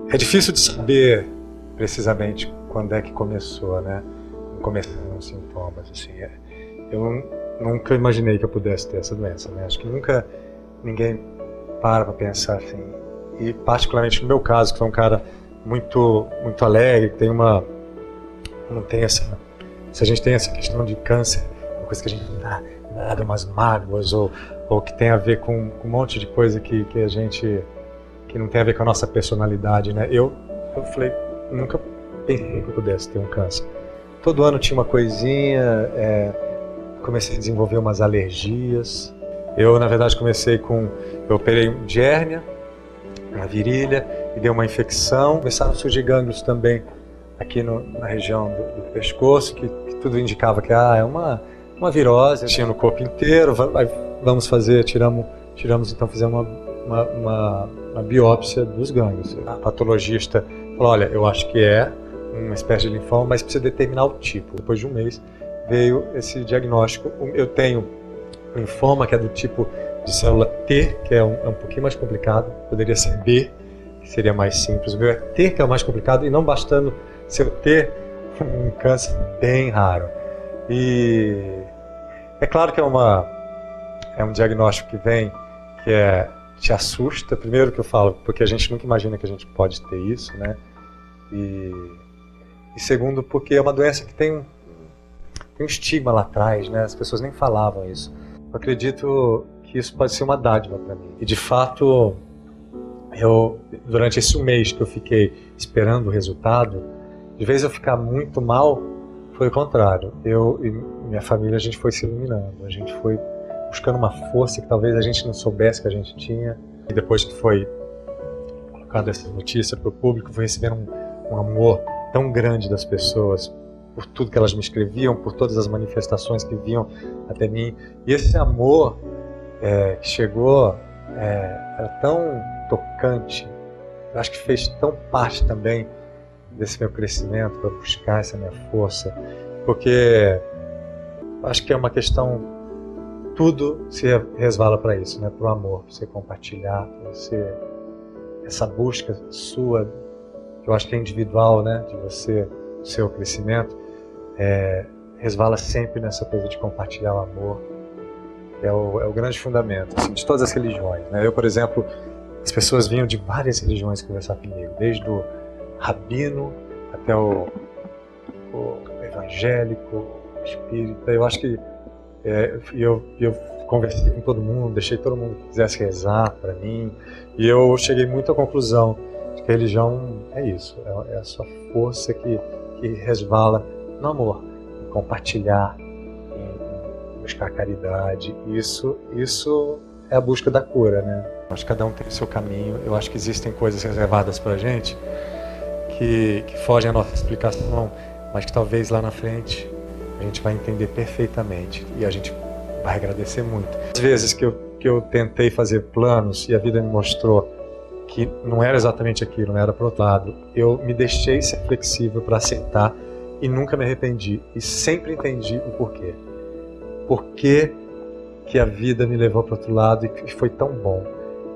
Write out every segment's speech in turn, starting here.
É difícil de saber precisamente quando é que começou, né? Começaram os sintomas, assim. Eu nunca imaginei que eu pudesse ter essa doença, né? Acho que nunca ninguém para pensar assim. E particularmente no meu caso, que foi um cara muito alegre, que tem não tem essa... Se a gente tem essa questão de câncer, uma coisa que a gente dá umas mágoas, ou que tem a ver com um monte de coisa que a gente... que não tem a ver com a nossa personalidade, né? Eu falei, nunca pensei que eu pudesse ter um câncer. Todo ano tinha uma coisinha, comecei a desenvolver umas alergias. Eu, na verdade, eu operei de hérnia na virilha e deu uma infecção. Começaram a surgir gânglios também aqui na região do pescoço, que tudo indicava que é uma virose. Tinha no corpo inteiro, tiramos então, fizemos uma biópsia dos gânglios. A patologista falou, olha, eu acho que é uma espécie de linfoma, mas precisa determinar o tipo. Depois de um mês veio esse diagnóstico. Eu tenho linfoma, que é do tipo de célula T, que é um pouquinho mais complicado. Poderia ser B, que seria mais simples. O meu é T, que é o mais complicado, e não bastando ser o T, um câncer bem raro. E é claro que é um diagnóstico que te assusta. Primeiro que eu falo, porque a gente nunca imagina que a gente pode ter isso, né? E segundo, porque é uma doença que tem um estigma lá atrás, né? As pessoas nem falavam isso. Eu acredito que isso pode ser uma dádiva para mim. E de fato, durante esse mês que eu fiquei esperando o resultado, de vez eu ficar muito mal, foi o contrário. Eu e minha família, a gente foi se iluminando, a gente foi buscando uma força que talvez a gente não soubesse que a gente tinha. E depois que foi colocada essa notícia para o público, foi recebendo um amor tão grande das pessoas, por tudo que elas me escreviam, por todas as manifestações que vinham até mim. E esse amor que chegou era tão tocante, eu acho que fez tão parte também desse meu crescimento, para buscar essa minha força, porque eu acho que é uma questão, tudo se resvala para isso, né? Para o amor, para você compartilhar, essa busca sua, que eu acho que é individual, né? De você, o seu crescimento, resvala sempre nessa coisa de compartilhar o amor. É o grande fundamento, assim, de todas as religiões, né? Eu, por exemplo, as pessoas vinham de várias religiões conversar comigo, desde o rabino até o evangélico, o espírita. Eu acho que eu conversei com todo mundo, deixei todo mundo que quisesse rezar para mim, e eu cheguei muito à conclusão de que a religião é isso, é a sua força que resvala no amor, em compartilhar, em buscar caridade. Isso é a busca da cura, né? Eu acho que cada um tem o seu caminho. Eu acho que existem coisas reservadas pra gente que fogem à nossa explicação, mas que talvez lá na frente a gente vai entender perfeitamente e a gente vai agradecer muito. Às vezes que eu tentei fazer planos e a vida me mostrou que não era exatamente aquilo, não era pro outro lado, eu me deixei ser flexível para aceitar e nunca me arrependi, e sempre entendi o porquê. Por que a vida me levou para o outro lado e foi tão bom,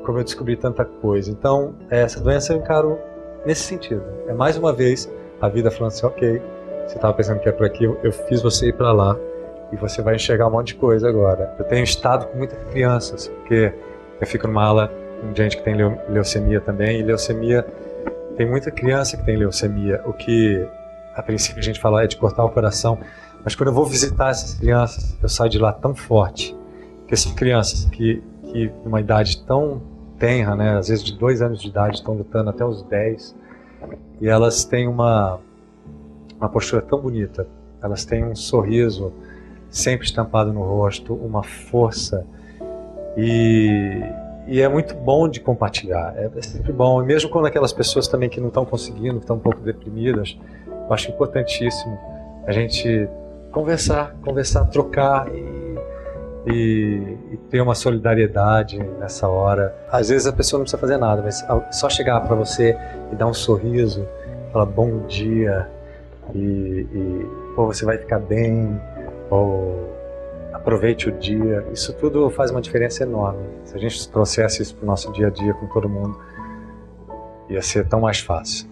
como eu descobri tanta coisa. Então, essa doença eu encaro nesse sentido. É mais uma vez a vida falando assim, ok, você estava pensando que é por aqui, eu fiz você ir para lá e você vai enxergar um monte de coisa agora. Eu tenho estado com muitas crianças, porque eu fico numa ala com gente que tem leucemia também, e leucemia, tem muita criança que tem leucemia, o que a princípio a gente fala é de cortar o coração, mas quando eu vou visitar essas crianças, eu saio de lá tão forte, porque são crianças que numa idade tão tenra, né, às vezes de 2 anos de idade, estão lutando até os 10, e elas têm uma postura tão bonita, elas têm um sorriso sempre estampado no rosto, uma força, e é muito bom de compartilhar, é sempre bom, e mesmo quando aquelas pessoas também que não estão conseguindo, que estão um pouco deprimidas, eu acho importantíssimo a gente conversar, trocar e ter uma solidariedade nessa hora. Às vezes a pessoa não precisa fazer nada, mas só chegar para você e dar um sorriso, falar bom dia, e pô, você vai ficar bem, ou aproveite o dia. Isso tudo faz uma diferença enorme. Se a gente trouxesse isso para o nosso dia a dia com todo mundo, ia ser tão mais fácil.